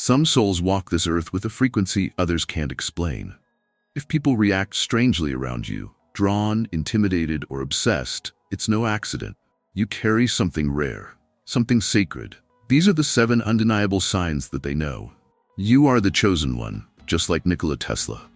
Some souls walk this earth with a frequency others can't explain. If people react strangely around you, drawn, intimidated, or obsessed, it's no accident. You carry something rare, something sacred. These are the 7 undeniable signs that they know. You are the chosen one, just like Nikola Tesla.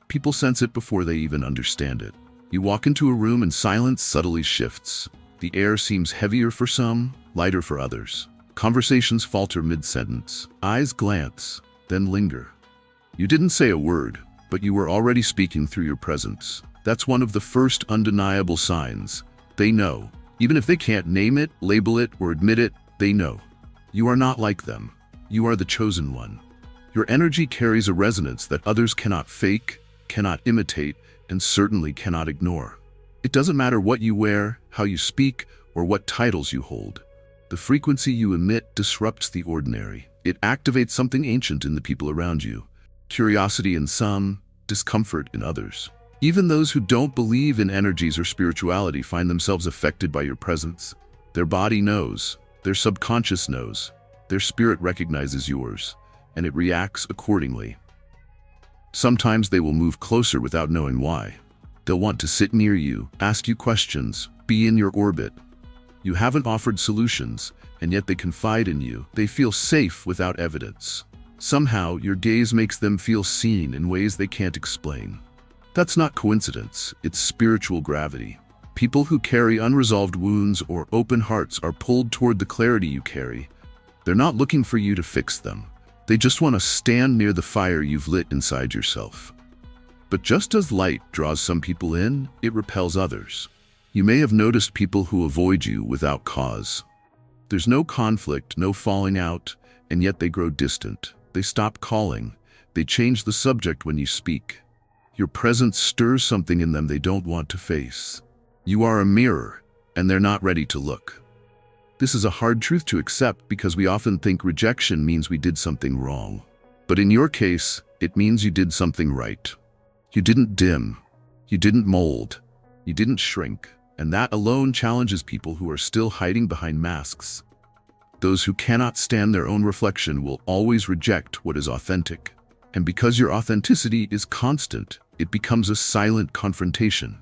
People sense it before they even understand it. You walk into a room and silence subtly shifts. The air seems heavier for some, lighter for others. Conversations falter mid-sentence. Eyes glance, then linger. You didn't say a word, but you were already speaking through your presence. That's one of the first undeniable signs. They know. Even if they can't name it, label it, or admit it, they know. You are not like them. You are the chosen one. Your energy carries a resonance that others cannot fake, cannot imitate, and certainly cannot ignore. It doesn't matter what you wear, how you speak, or what titles you hold. The frequency you emit disrupts the ordinary. It activates something ancient in the people around you. Curiosity in some, discomfort in others. Even those who don't believe in energies or spirituality find themselves affected by your presence. Their body knows, their subconscious knows, their spirit recognizes yours, and it reacts accordingly. Sometimes they will move closer without knowing why. They'll want to sit near you, ask you questions, be in your orbit. You haven't offered solutions, and yet they confide in you. They feel safe without evidence. Somehow, your gaze makes them feel seen in ways they can't explain. That's not coincidence, it's spiritual gravity. People who carry unresolved wounds or open hearts are pulled toward the clarity you carry. They're not looking for you to fix them. They just want to stand near the fire you've lit inside yourself. But just as light draws some people in, it repels others. You may have noticed people who avoid you without cause. There's no conflict, no falling out, and yet they grow distant. They stop calling. They change the subject when you speak. Your presence stirs something in them they don't want to face. You are a mirror, and they're not ready to look. This is a hard truth to accept because we often think rejection means we did something wrong. But in your case, it means you did something right. You didn't dim. You didn't mold. You didn't shrink. And that alone challenges people who are still hiding behind masks. Those who cannot stand their own reflection will always reject what is authentic. And because your authenticity is constant, it becomes a silent confrontation.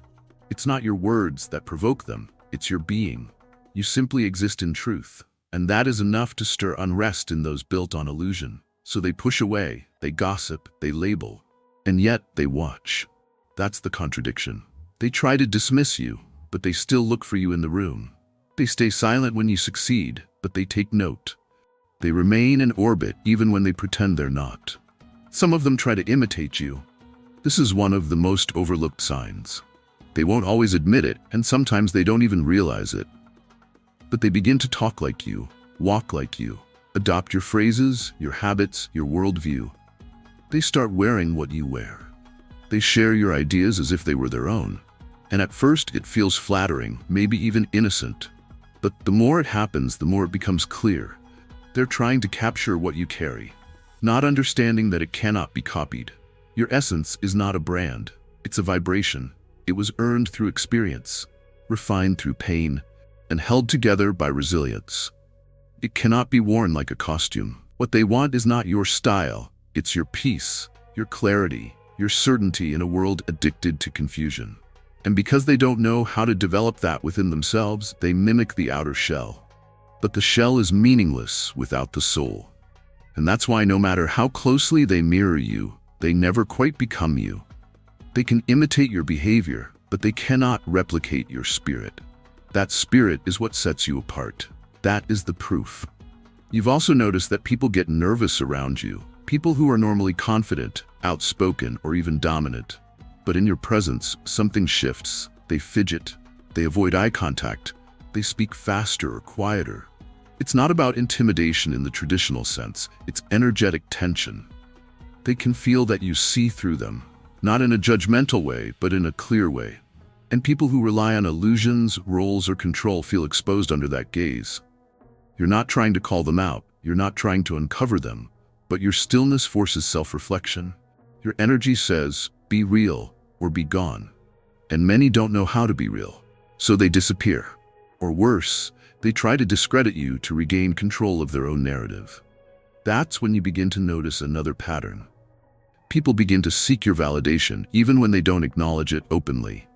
It's not your words that provoke them, it's your being. You simply exist in truth, and that is enough to stir unrest in those built on illusion. So they push away, they gossip, they label, and yet they watch. That's the contradiction. They try to dismiss you, but they still look for you in the room. They stay silent when you succeed, but they take note. They remain in orbit even when they pretend they're not. Some of them try to imitate you. This is one of the most overlooked signs. They won't always admit it, and sometimes they don't even realize it. But they begin to talk like you, walk like you, adopt your phrases, your habits, your worldview. They start wearing what you wear. They share your ideas as if they were their own. And at first it feels flattering, maybe even innocent. But the more it happens, the more it becomes clear. They're trying to capture what you carry, not understanding that it cannot be copied. Your essence is not a brand. It's a vibration. It was earned through experience, refined through pain, and held together by resilience. It cannot be worn like a costume. What they want is not your style. It's your peace, your clarity, your certainty in a world addicted to confusion. And because they don't know how to develop that within themselves, they mimic the outer shell. But the shell is meaningless without the soul. And that's why no matter how closely they mirror you, they never quite become you. They can imitate your behavior, but they cannot replicate your spirit. That spirit is what sets you apart. That is the proof. You've also noticed that people get nervous around you. People who are normally confident, outspoken, or even dominant. But in your presence, something shifts. They fidget. They avoid eye contact. They speak faster or quieter. It's not about intimidation in the traditional sense. It's energetic tension. They can feel that you see through them, not in a judgmental way, but in a clear way. And people who rely on illusions, roles, or control feel exposed under that gaze. You're not trying to call them out. You're not trying to uncover them. But your stillness forces self-reflection. Your energy says, be real or be gone. And many don't know how to be real, so they disappear. Or worse, they try to discredit you to regain control of their own narrative. That's when you begin to notice another pattern. People begin to seek your validation even when they don't acknowledge it openly.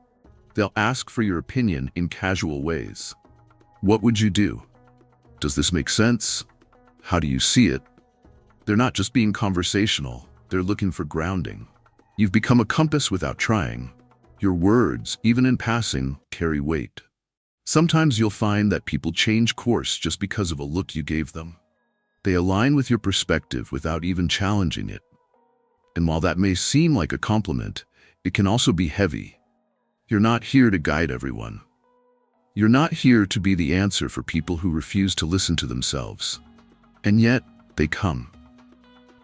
They'll ask for your opinion in casual ways. What would you do? Does this make sense? How do you see it? They're not just being conversational, they're looking for grounding. You've become a compass without trying. Your words, even in passing, carry weight. Sometimes you'll find that people change course just because of a look you gave them. They align with your perspective without even challenging it. And while that may seem like a compliment, it can also be heavy. You're not here to guide everyone. You're not here to be the answer for people who refuse to listen to themselves. And yet, they come.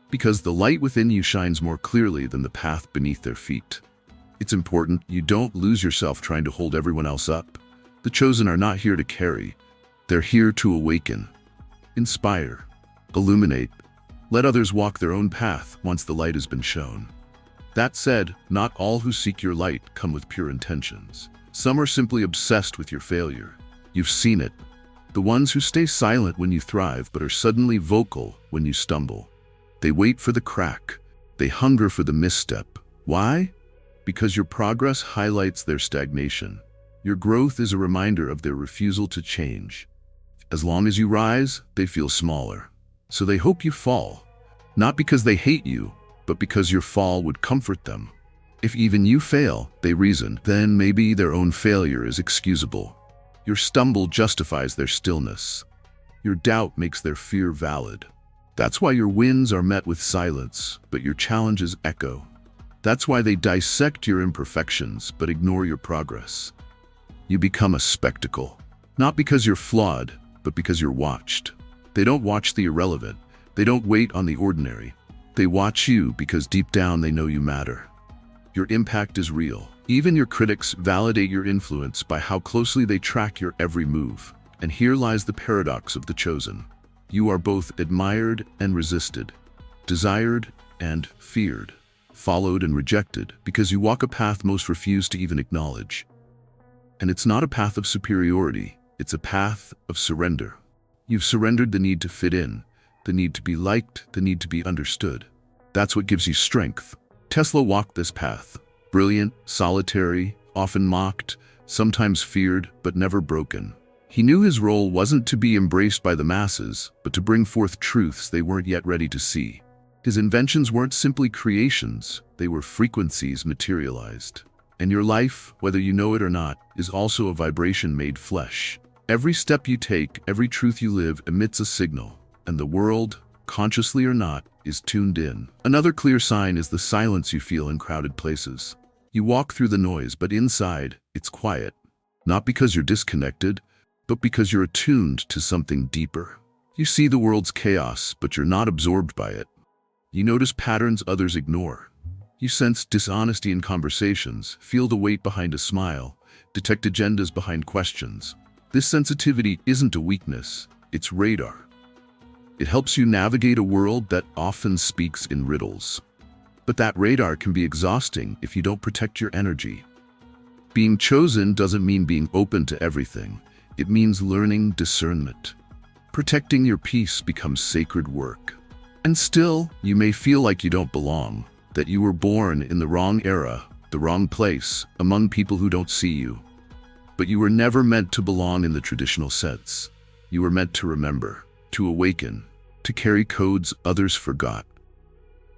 Because the light within you shines more clearly than the path beneath their feet. It's important you don't lose yourself trying to hold everyone else up. The chosen are not here to carry. They're here to awaken, inspire, illuminate. Let others walk their own path once the light has been shown. That said, not all who seek your light come with pure intentions. Some are simply obsessed with your failure. You've seen it. The ones who stay silent when you thrive but are suddenly vocal when you stumble. They wait for the crack. They hunger for the misstep. Why? Because your progress highlights their stagnation. Your growth is a reminder of their refusal to change. As long as you rise, they feel smaller. So they hope you fall. Not because they hate you, but because your fall would comfort them. If even you fail, they reason, then maybe their own failure is excusable. Your stumble justifies their stillness. Your doubt makes their fear valid. That's why your wins are met with silence, but your challenges echo. That's why they dissect your imperfections, but ignore your progress. You become a spectacle. Not because you're flawed, but because you're watched. They don't watch the irrelevant. They don't wait on the ordinary. They watch you because deep down they know you matter. Your impact is real. Even your critics validate your influence by how closely they track your every move. And here lies the paradox of the chosen. You are both admired and resisted, desired and feared, followed and rejected, because you walk a path most refuse to even acknowledge. And it's not a path of superiority, it's a path of surrender. You've surrendered the need to fit in, the need to be liked, the need to be understood. That's what gives you strength. Tesla walked this path. Brilliant, solitary, often mocked, sometimes feared, but never broken. He knew his role wasn't to be embraced by the masses, but to bring forth truths they weren't yet ready to see. His inventions weren't simply creations, they were frequencies materialized. And your life, whether you know it or not, is also a vibration made flesh. Every step you take, every truth you live emits a signal, and the world, consciously or not, is tuned in. Another clear sign is the silence you feel in crowded places. You walk through the noise, but inside, it's quiet. Not because you're disconnected, but because you're attuned to something deeper. You see the world's chaos, but you're not absorbed by it. You notice patterns others ignore. You sense dishonesty in conversations, feel the weight behind a smile, detect agendas behind questions. This sensitivity isn't a weakness, it's radar. It helps you navigate a world that often speaks in riddles. But that radar can be exhausting if you don't protect your energy. Being chosen doesn't mean being open to everything. It means learning discernment. Protecting your peace becomes sacred work. And still, you may feel like you don't belong, that you were born in the wrong era, the wrong place, among people who don't see you. But you were never meant to belong in the traditional sense. You were meant to remember, to awaken, to carry codes others forgot.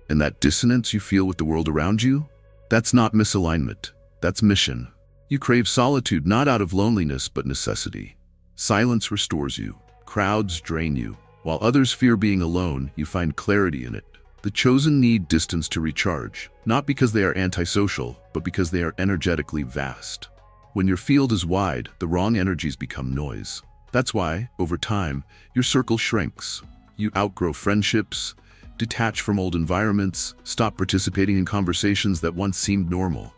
And that dissonance you feel with the world around you, that's not misalignment, that's mission. You crave solitude not out of loneliness but necessity. Silence restores you, crowds drain you. While others fear being alone, you find clarity in it. The chosen need distance to recharge, not because they are antisocial, but because they are energetically vast. When your field is wide, the wrong energies become noise. That's why, over time, your circle shrinks. You outgrow friendships, detach from old environments, stop participating in conversations that once seemed normal.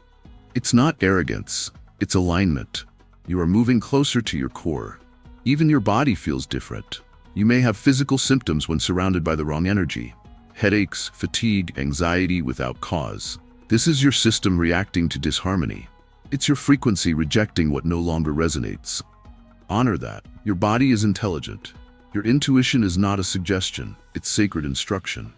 It's not arrogance, it's alignment. You are moving closer to your core. Even your body feels different. You may have physical symptoms when surrounded by the wrong energy. Headaches, fatigue, anxiety without cause. This is your system reacting to disharmony. It's your frequency rejecting what no longer resonates. Honor that. Your body is intelligent. Your intuition is not a suggestion, it's sacred instruction.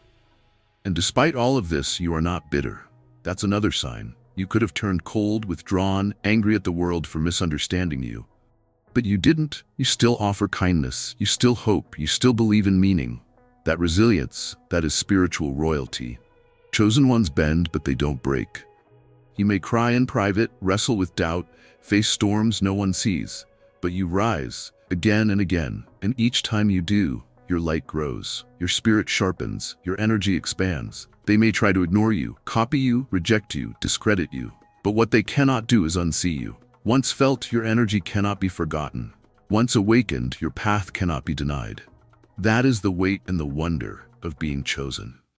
And despite all of this, you are not bitter. That's another sign. You could have turned cold, withdrawn, angry at the world for misunderstanding you. But you didn't. You still offer kindness. You still hope. You still believe in meaning. That resilience, that is spiritual royalty. Chosen ones bend, but they don't break. You may cry in private, wrestle with doubt, face storms no one sees. But you rise, again and again, and each time you do, your light grows, your spirit sharpens, your energy expands. They may try to ignore you, copy you, reject you, discredit you. But what they cannot do is unsee you. Once felt, your energy cannot be forgotten. Once awakened, your path cannot be denied. That is the weight and the wonder of being chosen.